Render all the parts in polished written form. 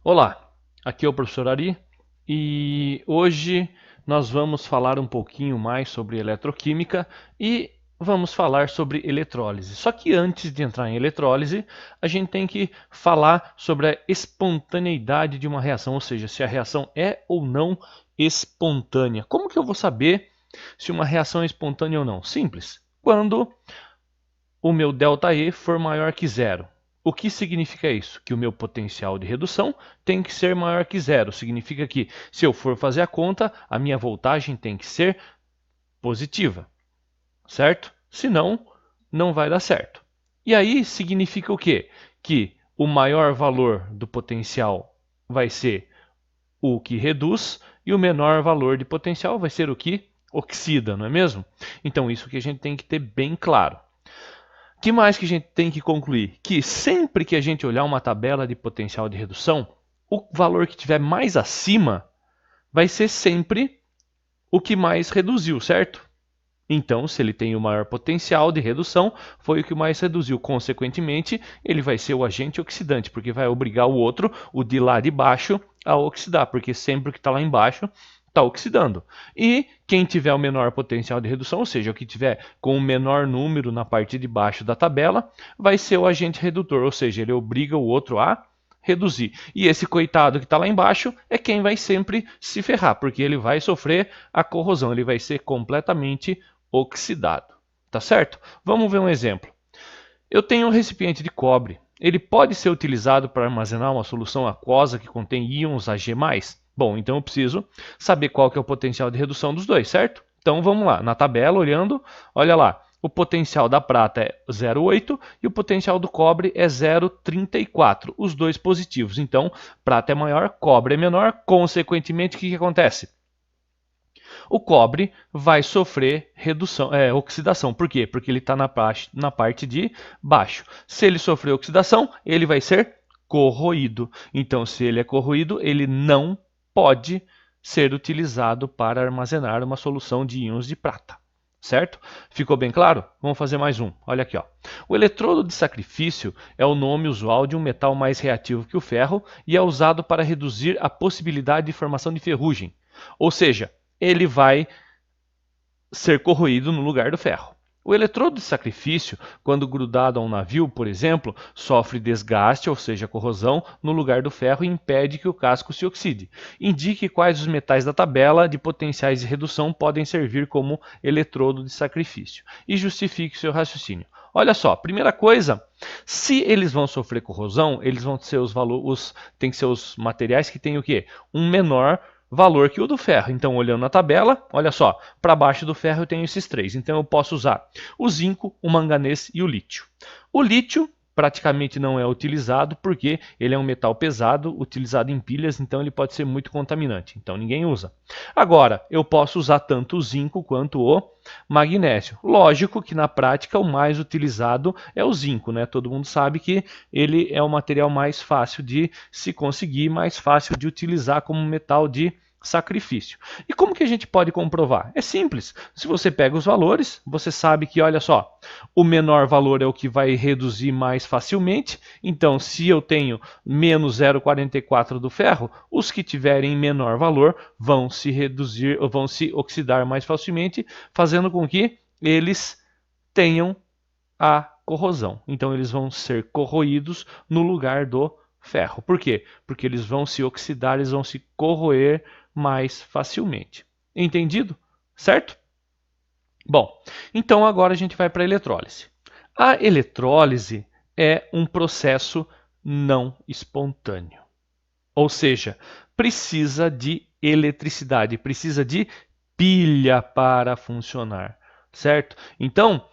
Olá, aqui é o professor Ari e hoje nós vamos falar um pouquinho mais sobre eletroquímica e vamos falar sobre eletrólise. Só que antes de entrar em eletrólise, a gente tem que falar sobre a espontaneidade de uma reação, ou seja, se a reação é ou não espontânea. Como que eu vou saber se uma reação é espontânea ou não? Simples. Quando o meu ΔE for maior que zero. O que significa isso? Que o meu potencial de redução tem que ser maior que zero. Significa que, se eu for fazer a conta, a minha voltagem tem que ser positiva, certo? Senão, não vai dar certo. E aí significa o quê? Que o maior valor do potencial vai ser o que reduz e o menor valor de potencial vai ser o que oxida, não é mesmo? Então, isso que a gente tem que ter bem claro. Que mais que a gente tem que concluir? Que sempre que a gente olhar uma tabela de potencial de redução, o valor que tiver mais acima vai ser sempre o que mais reduziu, certo? Então, se ele tem o maior potencial de redução, foi o que mais reduziu. Consequentemente, ele vai ser o agente oxidante, porque vai obrigar o outro, o de lá de baixo, a oxidar, porque sempre o que está lá embaixo está oxidando. E quem tiver o menor potencial de redução, ou seja, o que tiver com o menor número na parte de baixo da tabela, vai ser o agente redutor, ou seja, ele obriga o outro a reduzir. E esse coitado que está lá embaixo é quem vai sempre se ferrar, porque ele vai sofrer a corrosão, ele vai ser completamente oxidado. Tá certo? Vamos ver um exemplo. Eu tenho um recipiente de cobre. Ele pode ser utilizado para armazenar uma solução aquosa que contém íons Ag+. Bom, então eu preciso saber qual que é o potencial de redução dos dois, certo? Então vamos lá, na tabela, olhando, olha lá, o potencial da prata é 0,8 e o potencial do cobre é 0,34, os dois positivos. Então, prata é maior, cobre é menor, consequentemente, o que acontece? O cobre vai sofrer oxidação. Por quê? Porque ele está na parte de baixo. Se ele sofrer oxidação, ele vai ser corroído. Então, se ele é corroído, ele não pode ser utilizado para armazenar uma solução de íons de prata. Certo? Ficou bem claro? Vamos fazer mais um. Olha aqui, ó. O eletrodo de sacrifício é o nome usual de um metal mais reativo que o ferro e é usado para reduzir a possibilidade de formação de ferrugem. Ou seja, ele vai ser corroído no lugar do ferro. O eletrodo de sacrifício, quando grudado a um navio, por exemplo, sofre desgaste, ou seja, corrosão, no lugar do ferro e impede que o casco se oxide. Indique quais os metais da tabela de potenciais de redução podem servir como eletrodo de sacrifício e justifique seu raciocínio. Olha só, primeira coisa, se eles vão sofrer corrosão, eles vão ser tem que ser os materiais que têm o quê? Um menor valor que o do ferro. Então, olhando na tabela, olha só, para baixo do ferro eu tenho esses três. Então, eu posso usar o zinco, o manganês e o lítio. O lítio praticamente não é utilizado porque ele é um metal pesado, utilizado em pilhas, então ele pode ser muito contaminante. Então, ninguém usa. Agora, eu posso usar tanto o zinco quanto o magnésio. Lógico que na prática o mais utilizado é o zinco, né? Todo mundo sabe que ele é o material mais fácil de se conseguir, mais fácil de utilizar como metal de sacrifício. E como que a gente pode comprovar? É simples. Se você pega os valores, você sabe que, olha só, o menor valor é o que vai reduzir mais facilmente. Então, se eu tenho menos 0,44 do ferro, os que tiverem menor valor vão se reduzir, vão se oxidar mais facilmente, fazendo com que eles tenham a corrosão. Então, eles vão ser corroídos no lugar do ferro. Por quê? Porque eles vão se oxidar, eles vão se corroer mais facilmente. Entendido? Certo? Bom, então agora a gente vai para a eletrólise. A eletrólise é um processo não espontâneo. Ou seja, precisa de eletricidade, precisa de pilha para funcionar, certo? Então,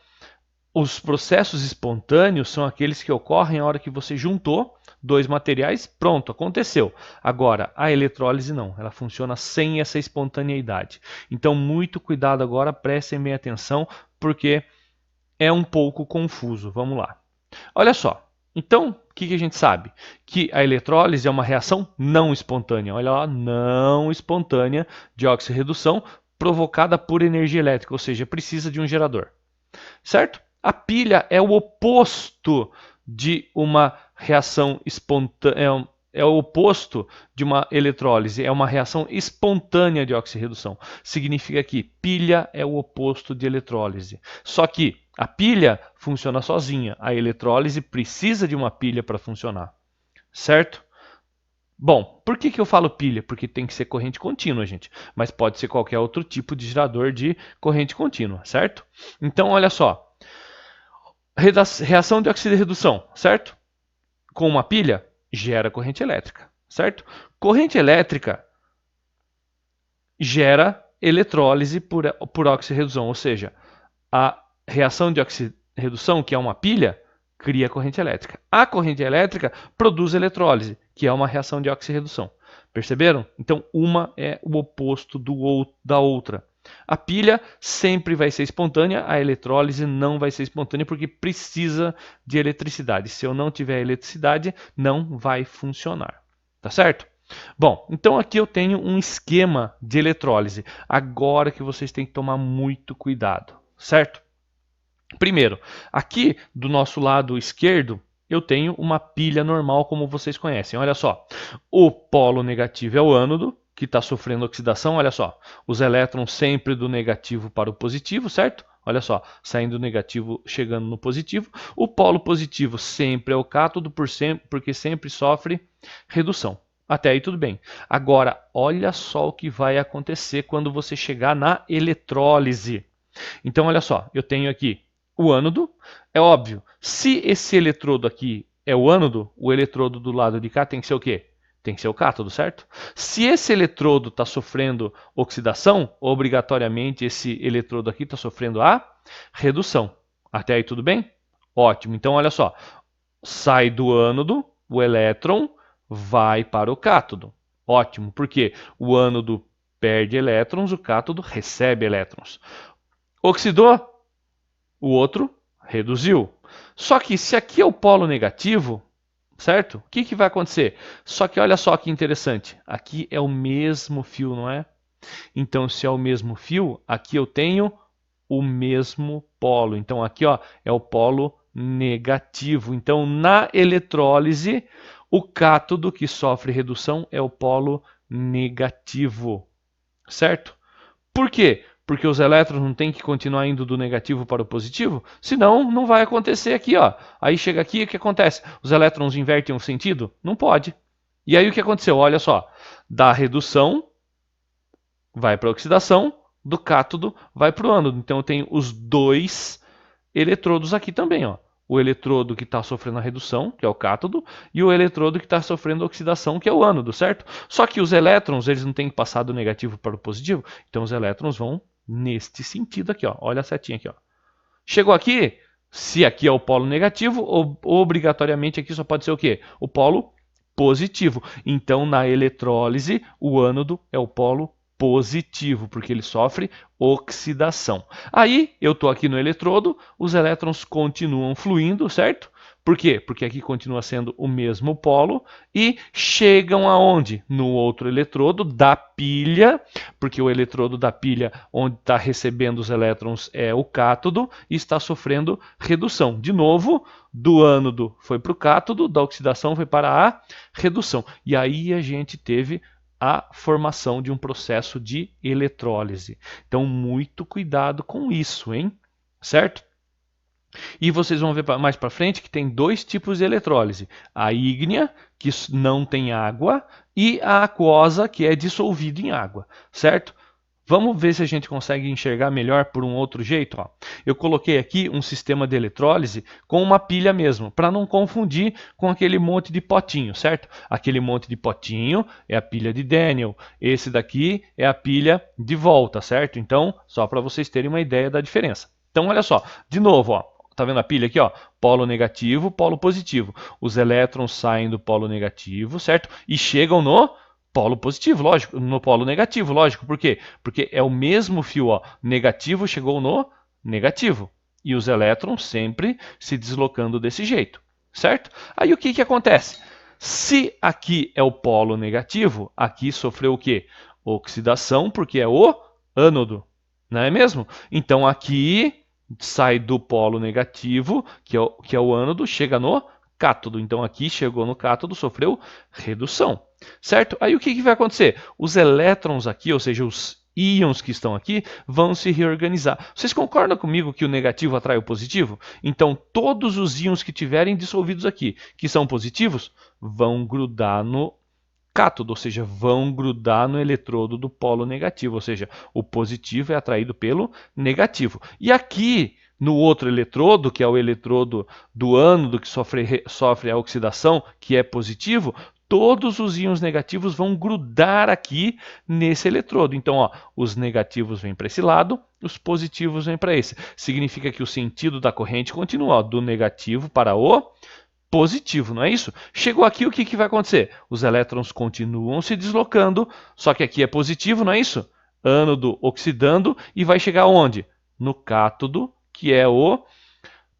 os processos espontâneos são aqueles que ocorrem a hora que você juntou dois materiais, pronto, aconteceu. Agora, a eletrólise não, ela funciona sem essa espontaneidade. Então, muito cuidado agora, prestem bem atenção, porque é um pouco confuso. Vamos lá. Olha só, então, o que a gente sabe? Que a eletrólise é uma reação não espontânea. Olha lá, não espontânea de oxirredução provocada por energia elétrica, ou seja, precisa de um gerador. Certo? A pilha é o oposto de uma reação espontânea, é o oposto de uma eletrólise, é uma reação espontânea de oxirredução. Significa que pilha é o oposto de eletrólise. Só que a pilha funciona sozinha, a eletrólise precisa de uma pilha para funcionar, certo? Bom, por que eu falo pilha? Porque tem que ser corrente contínua, gente. Mas pode ser qualquer outro tipo de gerador de corrente contínua, certo? Então, olha só. Reação de oxirredução, certo? Com uma pilha, gera corrente elétrica, certo? Corrente elétrica gera eletrólise por oxirredução, ou seja, a reação de oxirredução, que é uma pilha, cria corrente elétrica. A corrente elétrica produz eletrólise, que é uma reação de oxirredução. Perceberam? Então, uma é o oposto da outra. A pilha sempre vai ser espontânea, a eletrólise não vai ser espontânea porque precisa de eletricidade. Se eu não tiver eletricidade, não vai funcionar. Tá certo? Bom, então aqui eu tenho um esquema de eletrólise. Agora que vocês têm que tomar muito cuidado, certo? Primeiro, aqui do nosso lado esquerdo, eu tenho uma pilha normal, como vocês conhecem. Olha só, o polo negativo é o ânodo, que está sofrendo oxidação. Olha só, os elétrons sempre do negativo para o positivo, certo? Olha só, saindo do negativo, chegando no positivo. O polo positivo sempre é o cátodo, porque sempre sofre redução. Até aí tudo bem. Agora, olha só o que vai acontecer quando você chegar na eletrólise. Então, olha só, eu tenho aqui o ânodo. É óbvio, se esse eletrodo aqui é o ânodo, o eletrodo do lado de cá tem que ser o quê? Tem que ser o cátodo, certo? Se esse eletrodo está sofrendo oxidação, obrigatoriamente esse eletrodo aqui está sofrendo a redução. Até aí tudo bem? Ótimo. Então, olha só, sai do ânodo, o elétron vai para o cátodo. Ótimo, porque o ânodo perde elétrons, o cátodo recebe elétrons. Oxidou, o outro reduziu. Só que se aqui é o polo negativo, certo? O que vai acontecer? Só que olha só que interessante. Aqui é o mesmo fio, não é? Então, se é o mesmo fio, aqui eu tenho o mesmo polo. Então, aqui ó, é o polo negativo. Então, na eletrólise, o cátodo que sofre redução é o polo negativo. Certo? Por quê? Porque os elétrons não têm que continuar indo do negativo para o positivo? Senão, não vai acontecer aqui, ó. Aí chega aqui, o que acontece? Os elétrons invertem o sentido? Não pode. E aí o que aconteceu? Olha só. Da redução, vai para a oxidação. Do cátodo, vai para o ânodo. Então, eu tenho os dois eletrodos aqui também, ó. O eletrodo que está sofrendo a redução, que é o cátodo, e o eletrodo que está sofrendo a oxidação, que é o ânodo, certo? Só que os elétrons, eles não têm que passar do negativo para o positivo, então os elétrons vão neste sentido aqui, ó. Olha a setinha aqui, ó. Chegou aqui, se aqui é o polo negativo, obrigatoriamente aqui só pode ser o quê? O polo positivo. Então, na eletrólise, o ânodo é o polo positivo, porque ele sofre oxidação. Aí, eu estou aqui no eletrodo, os elétrons continuam fluindo, certo? Por quê? Porque aqui continua sendo o mesmo polo e chegam aonde? No outro eletrodo da pilha, porque o eletrodo da pilha onde está recebendo os elétrons é o cátodo e está sofrendo redução. De novo, do ânodo foi para o cátodo, da oxidação foi para a redução. E aí a gente teve a formação de um processo de eletrólise. Então, muito cuidado com isso, hein? Certo? E vocês vão ver mais para frente que tem dois tipos de eletrólise. A ígnea, que não tem água, e a aquosa, que é dissolvida em água, certo? Vamos ver se a gente consegue enxergar melhor por um outro jeito. Ó. Eu coloquei aqui um sistema de eletrólise com uma pilha mesmo, para não confundir com aquele monte de potinho, certo? Aquele monte de potinho é a pilha de Daniel, esse daqui é a pilha de volta, certo? Então, só para vocês terem uma ideia da diferença. Então, olha só, de novo, ó. Tá vendo a pilha aqui, ó? Polo negativo, polo positivo. Os elétrons saem do polo negativo, certo? E chegam no polo positivo, lógico, no polo negativo, lógico. Por quê? Porque é o mesmo fio, ó. Negativo chegou no negativo. E os elétrons sempre se deslocando desse jeito, certo? Aí o que acontece? Se aqui é o polo negativo, aqui sofreu o quê? Oxidação, porque é o ânodo, não é mesmo? Então aqui sai do polo negativo, que é o ânodo, chega no cátodo. Então aqui chegou no cátodo, sofreu redução, certo? Aí o que vai acontecer? Os elétrons aqui, ou seja, os íons que estão aqui, vão se reorganizar. Vocês concordam comigo que o negativo atrai o positivo? Então todos os íons que tiverem dissolvidos aqui, que são positivos, vão grudar no cátodo, ou seja, vão grudar no eletrodo do polo negativo, ou seja, o positivo é atraído pelo negativo. E aqui, no outro eletrodo, que é o eletrodo do ânodo que sofre a oxidação, que é positivo, todos os íons negativos vão grudar aqui nesse eletrodo. Então, ó, os negativos vêm para esse lado, os positivos vêm para esse. Significa que o sentido da corrente continua, ó, do negativo para o positivo, não é isso? Chegou aqui, o que vai acontecer? Os elétrons continuam se deslocando, só que aqui é positivo, não é isso? Ânodo oxidando e vai chegar onde? No cátodo, que é o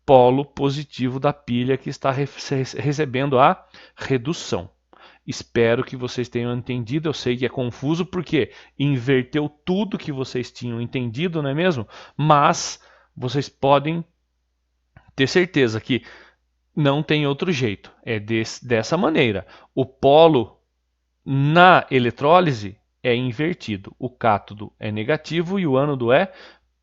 polo positivo da pilha que está recebendo a redução. Espero que vocês tenham entendido. Eu sei que é confuso porque inverteu tudo que vocês tinham entendido, não é mesmo? Mas vocês podem ter certeza que não tem outro jeito. É dessa maneira. O polo na eletrólise é invertido. O cátodo é negativo e o ânodo é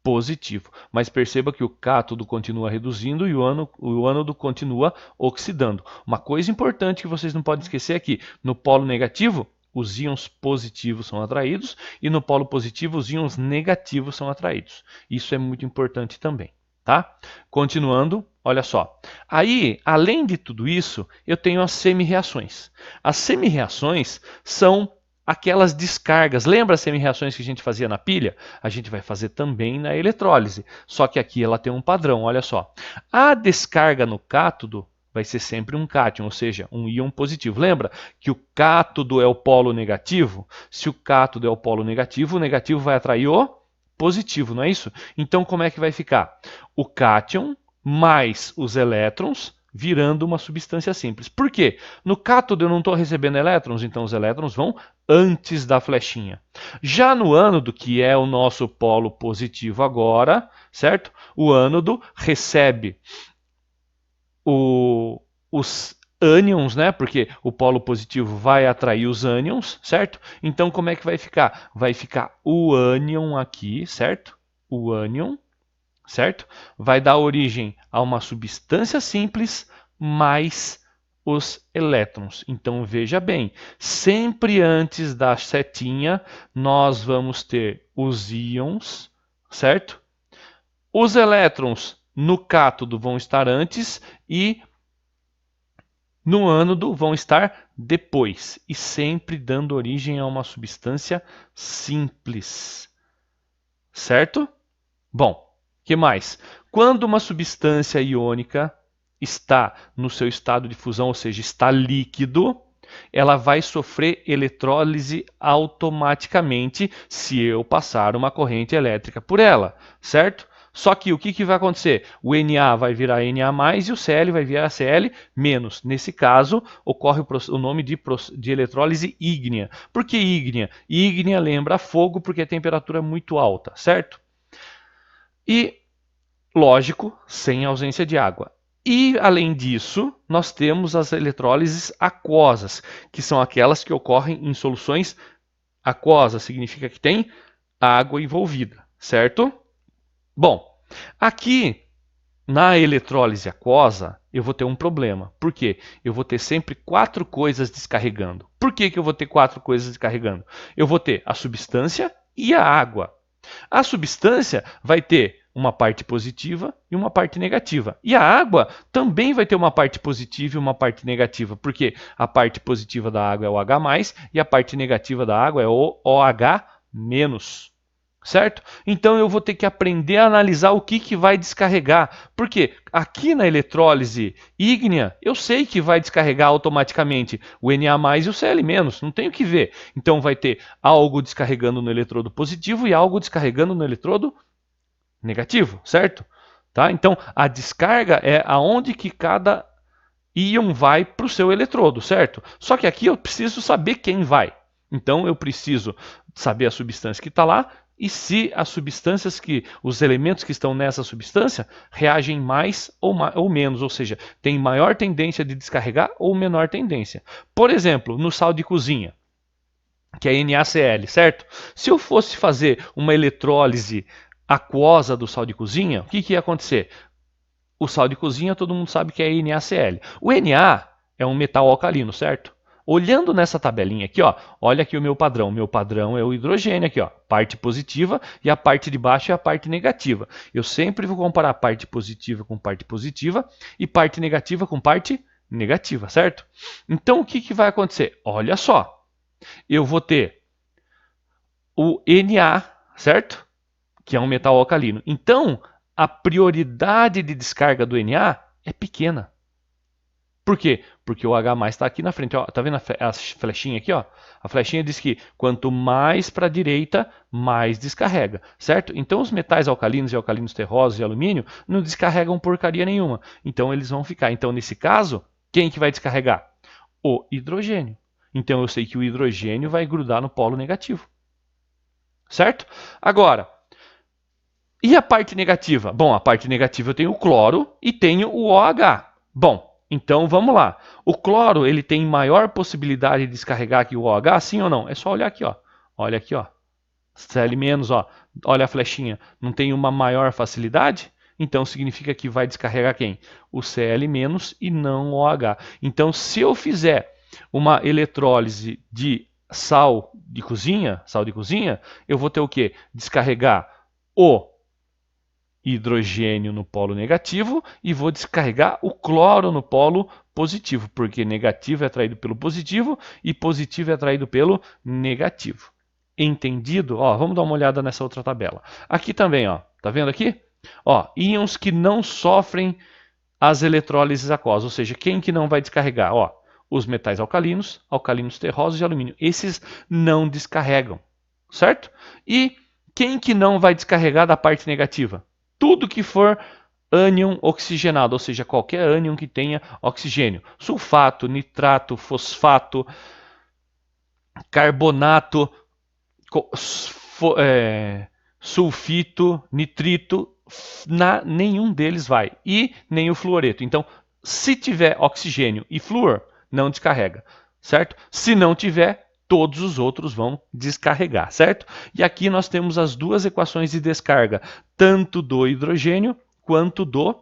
positivo. Mas perceba que o cátodo continua reduzindo e o ânodo continua oxidando. Uma coisa importante que vocês não podem esquecer é que no polo negativo, os íons positivos são atraídos e no polo positivo, os íons negativos são atraídos. Isso é muito importante também. Tá? Continuando, olha só. Aí, além de tudo isso, eu tenho as semi-reações. As semi-reações são aquelas descargas. Lembra as semi-reações que a gente fazia na pilha? A gente vai fazer também na eletrólise. Só que aqui ela tem um padrão, olha só. A descarga no cátodo vai ser sempre um cátion, ou seja, um íon positivo. Lembra que o cátodo é o polo negativo? Se o cátodo é o polo negativo, o negativo vai atrair o positivo, não é isso? Então, como é que vai ficar? O cátion mais os elétrons virando uma substância simples. Por quê? No cátodo eu não estou recebendo elétrons, então os elétrons vão antes da flechinha. Já no ânodo, que é o nosso polo positivo agora, certo? O ânodo recebe os ânions, né? Porque o polo positivo vai atrair os ânions, certo? Então, como é que vai ficar? Vai ficar o ânion aqui, certo? O ânion, certo? Vai dar origem a uma substância simples mais os elétrons. Então, veja bem, sempre antes da setinha, nós vamos ter os íons, certo? Os elétrons no cátodo vão estar antes e no ânodo vão estar depois, e sempre dando origem a uma substância simples. Certo? Bom, o que mais? Quando uma substância iônica está no seu estado de fusão, ou seja, está líquido, ela vai sofrer eletrólise automaticamente se eu passar uma corrente elétrica por ela, certo? Só que o que vai acontecer? O Na vai virar Na+, e o Cl vai virar Cl-. Nesse caso, ocorre o nome de eletrólise ígnea. Por que ígnea? Ígnea lembra fogo porque a temperatura é muito alta, certo? E, lógico, sem ausência de água. E, além disso, nós temos as eletrólises aquosas, que são aquelas que ocorrem em soluções aquosas, significa que tem água envolvida, certo? Bom, aqui na eletrólise aquosa eu vou ter um problema. Por quê? Eu vou ter sempre 4 coisas descarregando. Por que eu vou ter 4 coisas descarregando? Eu vou ter a substância e a água. A substância vai ter uma parte positiva e uma parte negativa. E a água também vai ter uma parte positiva e uma parte negativa, porque a parte positiva da água é o H+, e a parte negativa da água é o OH-. Certo? Então eu vou ter que aprender a analisar o que vai descarregar. Porque aqui na eletrólise ígnea, eu sei que vai descarregar automaticamente o Na+ e o Cl-, não tem o que ver. Então vai ter algo descarregando no eletrodo positivo e algo descarregando no eletrodo negativo, certo? Tá? Então a descarga é aonde que cada íon vai para o seu eletrodo, certo? Só que aqui eu preciso saber quem vai. Então eu preciso saber a substância que está lá, e se as substâncias os elementos que estão nessa substância reagem mais ou menos, ou seja, tem maior tendência de descarregar ou menor tendência. Por exemplo, no sal de cozinha, que é NaCl, certo? Se eu fosse fazer uma eletrólise aquosa do sal de cozinha, o que ia acontecer? O sal de cozinha todo mundo sabe que é NaCl. O Na é um metal alcalino, certo? Olhando nessa tabelinha aqui, ó, olha aqui o meu padrão. Meu padrão é o hidrogênio aqui, ó, parte positiva, e a parte de baixo é a parte negativa. Eu sempre vou comparar parte positiva com parte positiva e parte negativa com parte negativa, certo? Então o que vai acontecer? Olha só, eu vou ter o Na, certo? Que é um metal alcalino. Então, a prioridade de descarga do Na é pequena. Por quê? Porque o H+ está aqui na frente. Ó, tá vendo a flechinha aqui? Ó? A flechinha diz que quanto mais para a direita, mais descarrega, certo? Então os metais alcalinos e alcalinos terrosos e alumínio não descarregam porcaria nenhuma. Então eles vão ficar. Então nesse caso, quem que vai descarregar? O hidrogênio. Então eu sei que o hidrogênio vai grudar no polo negativo. Certo? Agora, e a parte negativa? Bom, a parte negativa eu tenho o cloro e tenho o OH. Bom, então vamos lá. O cloro ele tem maior possibilidade de descarregar que o OH, sim ou não? É só olhar aqui, ó. Olha aqui, ó. Cl-, ó. Olha a flechinha. Não tem uma maior facilidade? Então significa que vai descarregar quem? O Cl- e não o OH. Então se eu fizer uma eletrólise de sal de cozinha, eu vou ter o quê? Descarregar o hidrogênio no polo negativo e vou descarregar o cloro no polo positivo, porque negativo é atraído pelo positivo e positivo é atraído pelo negativo. Entendido? Ó, vamos dar uma olhada nessa outra tabela. Aqui também, ó, tá vendo aqui? Ó, íons que não sofrem as eletrólises aquosas, ou seja, quem que não vai descarregar? Ó, os metais alcalinos, alcalinos terrosos e alumínio. Esses não descarregam, certo? E quem que não vai descarregar da parte negativa? Tudo que for ânion oxigenado, ou seja, qualquer ânion que tenha oxigênio. Sulfato, nitrato, fosfato, carbonato, sulfito, nitrito, nenhum deles vai. E nem o fluoreto. Então, se tiver oxigênio e flúor, não descarrega, certo? Se não tiver, todos os outros vão descarregar, certo? E aqui nós temos as duas equações de descarga, tanto do hidrogênio quanto do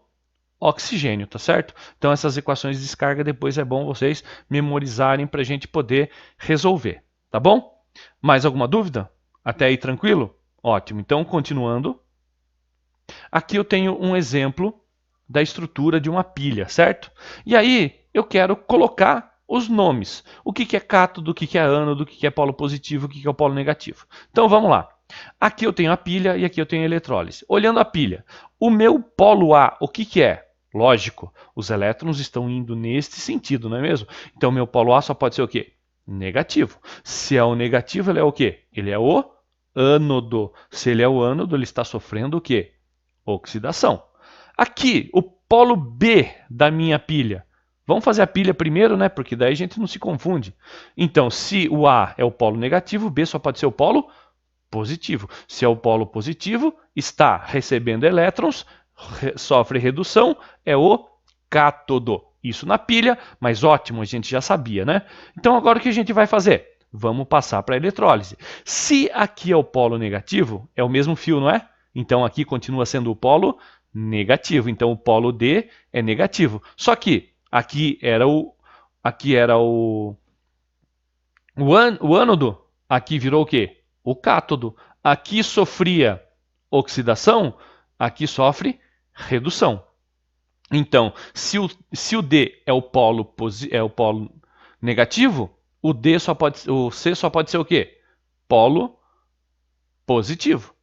oxigênio, tá certo? Então essas equações de descarga depois é bom vocês memorizarem para a gente poder resolver, tá bom? Mais alguma dúvida? Até aí tranquilo? Ótimo. Então, continuando. Aqui eu tenho um exemplo da estrutura de uma pilha, certo? E aí eu quero colocar os nomes. O que é cátodo, o que é ânodo, o que é polo positivo, o que é o polo negativo. Então vamos lá. Aqui eu tenho a pilha e aqui eu tenho a eletrólise. Olhando a pilha, o meu polo A, o que é? Lógico, os elétrons estão indo neste sentido, não é mesmo? Então meu polo A só pode ser o quê? Negativo. Se é o negativo, ele é o quê? Ele é o ânodo. Se ele é o ânodo, ele está sofrendo o quê? Oxidação. Aqui, o polo B da minha pilha. Vamos fazer a pilha primeiro, né? Porque daí a gente não se confunde. Então, se o A é o polo negativo, o B só pode ser o polo positivo. Se é o polo positivo, está recebendo elétrons, sofre redução, é o cátodo. Isso na pilha, mas ótimo, a gente já sabia, né? Então agora o que a gente vai fazer? Vamos passar para a eletrólise. Se aqui é o polo negativo, é o mesmo fio, não é? Então aqui continua sendo o polo negativo. Então o polo D é negativo. Só que aqui era o ânodo, aqui virou o quê? O cátodo. Aqui sofria oxidação, aqui sofre redução. Então, se o D é o polo negativo, o C só pode ser o quê? Polo positivo.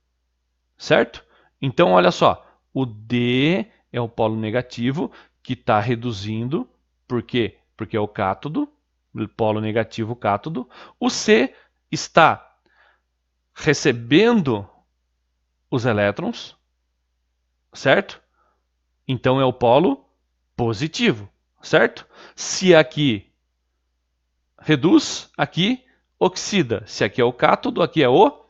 Certo? Então, olha só. O D é o polo negativo que está reduzindo. Por quê? Porque é o cátodo. O polo negativo, cátodo. O C está recebendo os elétrons. Certo? Então é o polo positivo, certo? Se aqui reduz, aqui oxida. Se aqui é o cátodo, aqui é o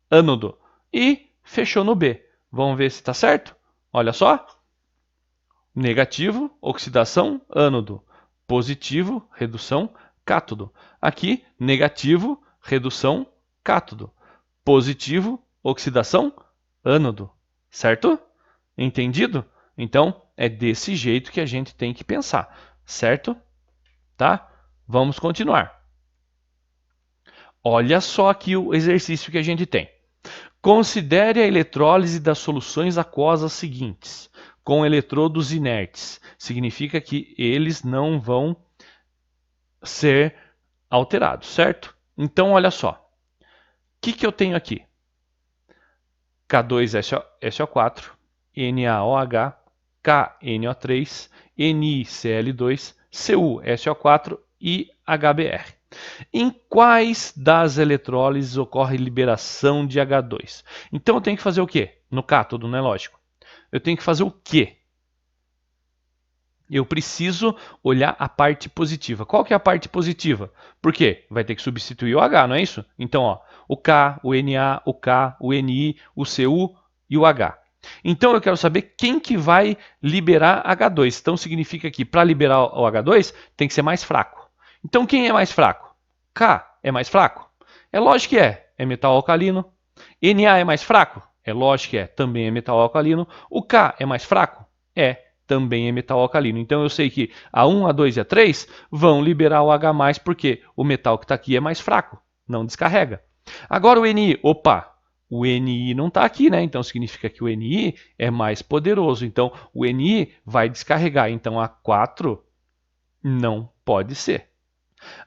ânodo. e fechou no B. Vamos ver se está certo? Olha só. Negativo, oxidação, ânodo. Positivo, redução, cátodo. Aqui, negativo, redução, cátodo. Positivo, oxidação, ânodo. Certo? Entendido? Então, é desse jeito que a gente tem que pensar. Certo? Tá? Vamos continuar. Olha só aqui o exercício que a gente tem. Considere a eletrólise das soluções aquosas seguintes, com eletrodos inertes. Significa que eles não vão ser alterados, certo? Então, olha só. O que eu tenho aqui? K2SO4, NaOH, KNO3, NiCl2, CuSO4 e HBr. Em quais das eletrólises ocorre liberação de H2? Então eu tenho que fazer o quê? No cátodo, não é lógico. Eu tenho que fazer o quê? Eu preciso olhar a parte positiva. Qual que é a parte positiva? Por quê? Vai ter que substituir o H, não é isso? Então, ó, o K, o Na, o K, o Ni, o Cu e o H. Então eu quero saber quem que vai liberar H2. Então significa que para liberar o H2 tem que ser mais fraco. Então quem é mais fraco? K é mais fraco? É lógico que é. É metal alcalino. Na é mais fraco? É lógico que é. Também é metal alcalino. O K é mais fraco? É. Também é metal alcalino. Então eu sei que a 1, a 2 e a 3 vão liberar o H+, porque o metal que está aqui é mais fraco, não descarrega. Agora o Ni, opa, o Ni não está aqui, né? Então significa que o Ni é mais poderoso. Então o Ni vai descarregar. Então a 4 não pode ser.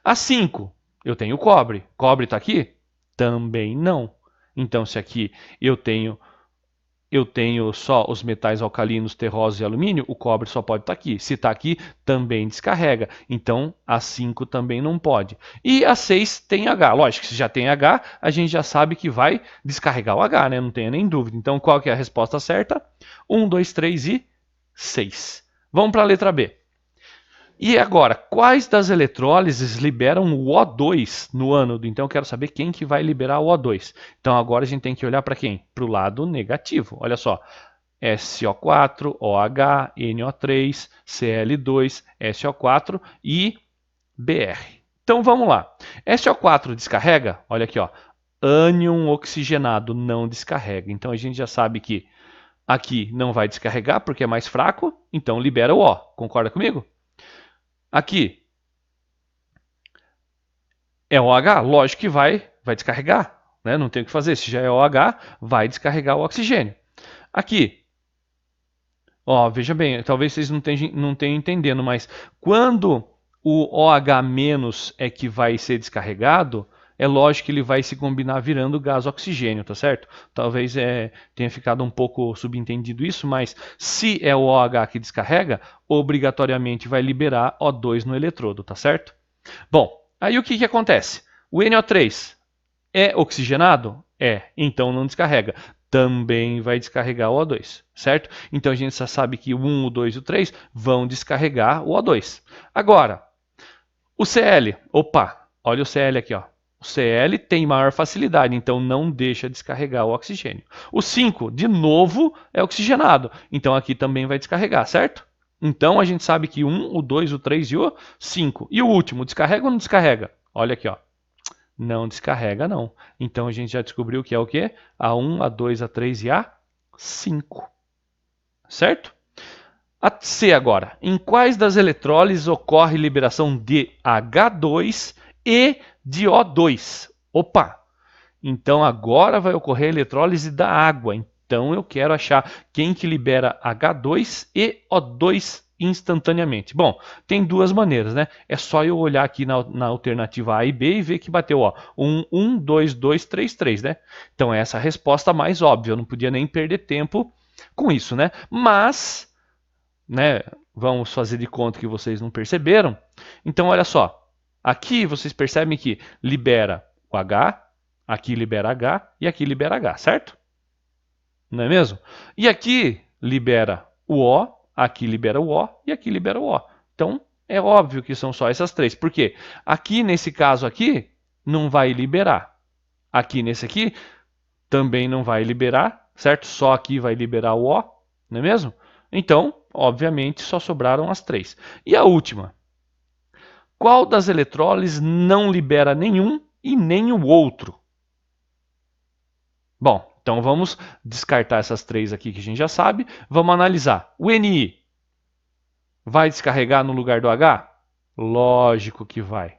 A 5, eu tenho cobre. Cobre está aqui? Também não. Então se aqui eu tenho só os metais alcalinos, terrosos e alumínio, o cobre só pode estar aqui. Se está aqui, também descarrega. Então, a 5 também não pode. E a 6 tem H. Lógico, se já tem H, a gente já sabe que vai descarregar o H, né? Não tenha nem dúvida. Então, qual que é a resposta certa? 1, 2, 3 e 6. Vamos para a letra B. E agora, quais das eletrólises liberam o O2 no ânodo? Então eu quero saber quem que vai liberar o O2. Então agora a gente tem que olhar para quem? Para o lado negativo. Olha só, SO4, OH, NO3, Cl2, SO4 e Br. Então vamos lá. SO4 descarrega? Olha aqui, ó. Ânion oxigenado não descarrega. Então a gente já sabe que aqui não vai descarregar porque é mais fraco, então libera o O. Concorda comigo? Aqui é OH, lógico que vai descarregar, né? Não tem o que fazer. Se já é OH, vai descarregar o oxigênio. Aqui, ó, veja bem, talvez vocês não tenham entendendo, mas quando o OH- é que vai ser descarregado, é lógico que ele vai se combinar virando gás oxigênio, tá certo? Talvez tenha ficado um pouco subentendido isso, mas se é o OH que descarrega, obrigatoriamente vai liberar O2 no eletrodo, tá certo? Bom, aí o que acontece? O NO3 é oxigenado? É, então não descarrega. Também vai descarregar o O2, certo? Então a gente já sabe que o 1, o 2 e o 3 vão descarregar o O2. Agora, o Cl, opa, olha o Cl aqui, ó. O Cl tem maior facilidade, então não deixa descarregar o oxigênio. O 5, de novo, é oxigenado, então aqui também vai descarregar, certo? Então a gente sabe que o 1, o 2, o 3 e o 5. E o último, descarrega ou não descarrega? Olha aqui, ó. Não descarrega, não. Então a gente já descobriu que é o quê? A 1, a 2, a 3 e a 5. Certo? A C agora. Em quais das eletrólises ocorre liberação de H2 e de O2? Opa! Então agora vai ocorrer a eletrólise da água. Então eu quero achar quem que libera H2 e O2 instantaneamente. Bom, tem duas maneiras, né? É só eu olhar aqui na alternativa A e B e ver que bateu, ó, 1, 1, 2, 2, 3, 3, né? Então essa é a resposta mais óbvia. Eu não podia nem perder tempo com isso, né? Mas, né, vamos fazer de conta que vocês não perceberam. Então olha só, aqui vocês percebem que libera o H, aqui libera H e aqui libera H, certo? Não é mesmo? E aqui libera o O, aqui libera o O e aqui libera o O. Então, é óbvio que são só essas três. Por quê? Aqui, nesse caso aqui, não vai liberar. Aqui, nesse aqui, também não vai liberar, certo? Só aqui vai liberar o O, não é mesmo? Então, obviamente, só sobraram as 3. E a última? Qual das eletrólises não libera nenhum e nem o outro? Bom, então vamos descartar essas 3 aqui que a gente já sabe. Vamos analisar. O Ni vai descarregar no lugar do H? Lógico que vai.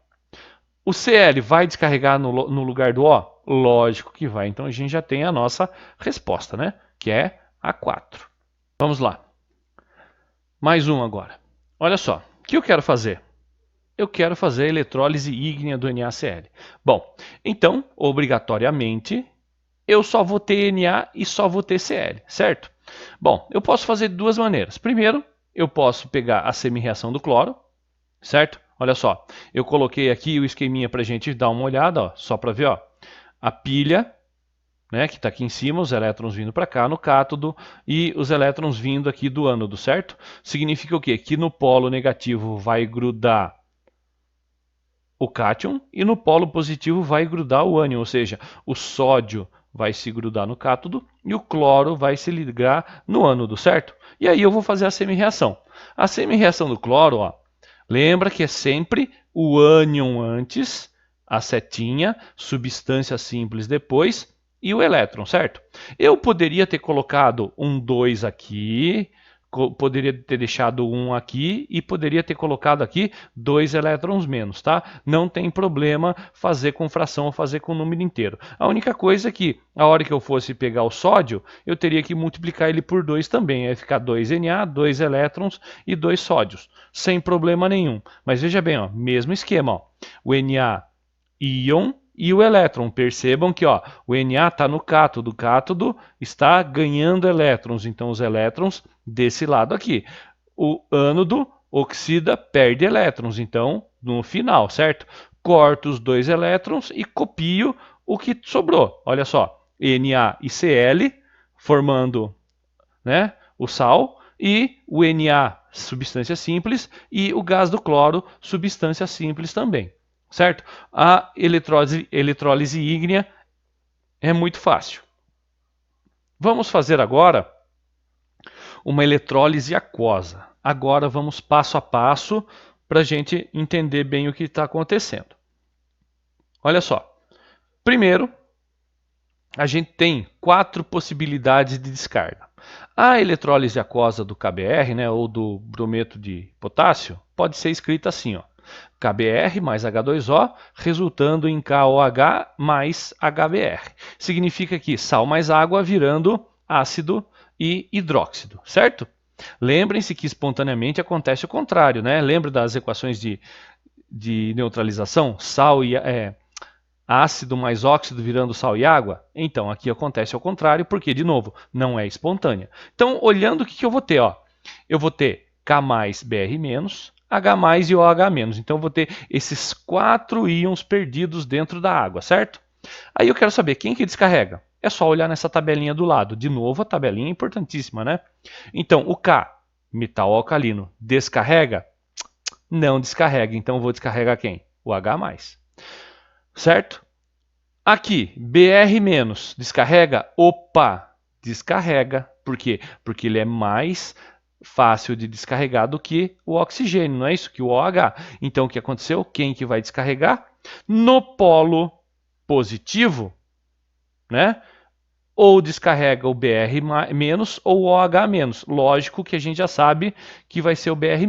O Cl vai descarregar no lugar do O? Lógico que vai. Então a gente já tem a nossa resposta, né? Que é a 4. Vamos lá. Mais um agora. Olha só, o que eu quero fazer? Eu quero fazer a eletrólise ígnea do NaCl. Bom, então, obrigatoriamente, eu só vou ter Na e só vou ter Cl, certo? Bom, eu posso fazer de duas maneiras. Primeiro, eu posso pegar a semi-reação do cloro, certo? Olha só, eu coloquei aqui o esqueminha para a gente dar uma olhada, ó, só para ver, ó, a pilha, né, que está aqui em cima, os elétrons vindo para cá no cátodo e os elétrons vindo aqui do ânodo, certo? Significa o quê? Que no polo negativo vai grudar o cátion e no polo positivo vai grudar o ânion, ou seja, o sódio vai se grudar no cátodo e o cloro vai se ligar no ânodo, certo? E aí eu vou fazer a semi-reação. A semi-reação do cloro, ó, lembra que é sempre o ânion antes, a setinha, substância simples depois e o elétron, certo? Eu poderia ter colocado um 2 aqui, poderia ter deixado um aqui e poderia ter colocado aqui 2 elétrons menos, tá? Não tem problema fazer com fração ou fazer com número inteiro. A única coisa é que, a hora que eu fosse pegar o sódio, eu teria que multiplicar ele por 2 também. Ia ficar 2 Na, 2 elétrons e 2 sódios, sem problema nenhum. Mas veja bem, ó, mesmo esquema. Ó. O Na íon e o elétron. Percebam que ó, o Na está no cátodo, o cátodo está ganhando elétrons, então os elétrons desse lado aqui. O ânodo oxida, perde elétrons, então no final, certo? Corto os 2 elétrons e copio o que sobrou. Olha só, Na e Cl formando, né, o sal e o Na, substância simples, e o gás do cloro, substância simples também. Certo? A eletrólise ígnea é muito fácil. Vamos fazer agora uma eletrólise aquosa. Agora vamos passo a passo para a gente entender bem o que está acontecendo. Olha só. Primeiro, a gente tem 4 possibilidades de descarga. A eletrólise aquosa do KBr, né, ou do brometo de potássio, pode ser escrita assim, ó. KBr mais H2O, resultando em KOH mais HBr. Significa que sal mais água virando ácido e hidróxido, certo? Lembrem-se que espontaneamente acontece o contrário, né? Lembra das equações de neutralização? Sal e ácido mais óxido virando sal e água? Então, aqui acontece ao contrário, porque, de novo, não é espontânea. Então, olhando o que eu vou ter? Ó? Eu vou ter K mais Br menos, H mais e OH menos. Então, eu vou ter esses 4 íons perdidos dentro da água, certo? Aí eu quero saber quem que descarrega. É só olhar nessa tabelinha do lado. De novo, a tabelinha é importantíssima, né? Então, o K, metal alcalino, descarrega? Não descarrega. Então, eu vou descarregar quem? O H mais. Certo? Aqui, Br- descarrega? Opa! Descarrega. Por quê? Porque ele é mais fácil de descarregar do que o oxigênio, não é isso? Que o OH. Então, o que aconteceu? Quem que vai descarregar? No polo positivo, né? Ou descarrega o Br- ou o OH-. Lógico que a gente já sabe que vai ser o Br-.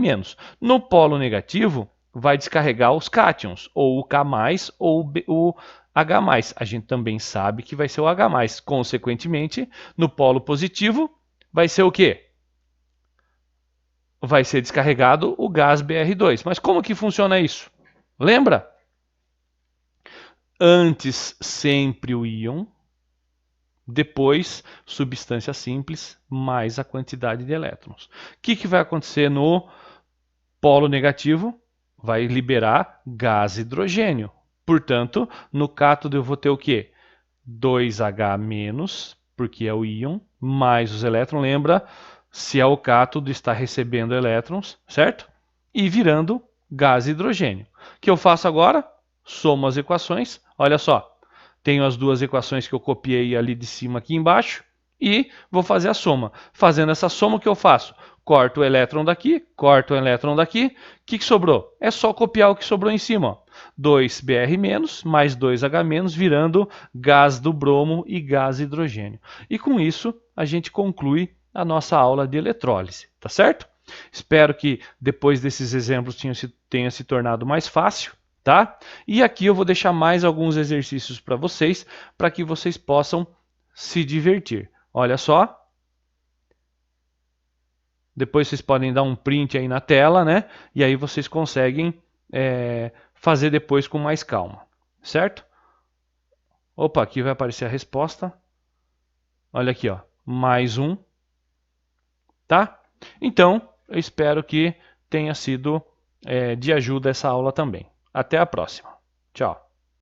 No polo negativo, vai descarregar os cátions, ou o K+, ou o H+. A gente também sabe que vai ser o H+. Consequentemente, no polo positivo, vai ser o quê? Vai ser descarregado o gás Br2. Mas como que funciona isso? Lembra? Antes, sempre o íon. Depois, substância simples mais a quantidade de elétrons. O que vai acontecer no polo negativo? Vai liberar gás hidrogênio. Portanto, no cátodo eu vou ter o quê? 2H-, porque é o íon, mais os elétrons. Lembra, se é o cátodo, está recebendo elétrons, certo? E virando gás hidrogênio. O que eu faço agora? Somo as equações. Olha só. tenho as duas equações que eu copiei ali de cima aqui embaixo e vou fazer a soma. Fazendo essa soma, o que eu faço? Corto o elétron daqui, corto o elétron daqui. O que sobrou? É só copiar o que sobrou em cima. Ó. 2Br- mais 2H- virando gás do bromo e gás hidrogênio. E com isso, a gente conclui a nossa aula de eletrólise, tá certo? Espero que depois desses exemplos tenha se tornado mais fácil, tá? E aqui eu vou deixar mais alguns exercícios para que vocês possam se divertir. Olha só. Depois vocês podem dar um print aí na tela, né? E aí vocês conseguem fazer depois com mais calma, certo? Opa, aqui vai aparecer a resposta. Olha aqui, ó, mais um, tá? Então, eu espero que tenha sido de ajuda essa aula também. Até a próxima. Tchau.